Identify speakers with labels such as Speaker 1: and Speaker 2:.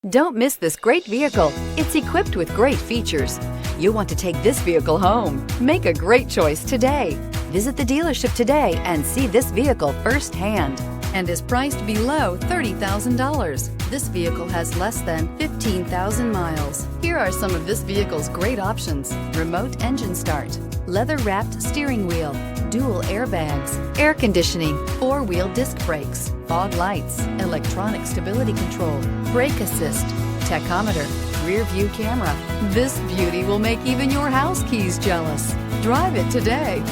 Speaker 1: Don't miss this great vehicle. It's equipped with great features. You'll want to take this vehicle home. Make a great choice today. Visit the dealership today and see this vehicle firsthand, and is priced below $30,000. This vehicle has less than 15,000 miles. Here are some of this vehicle's great options: remote engine start, leather-wrapped steering wheel, dual airbags, air conditioning, four-wheel disc brakes, fog lights, electronic stability control, brake assist, tachometer, rear view camera. This beauty will make even your house keys jealous. Drive it today.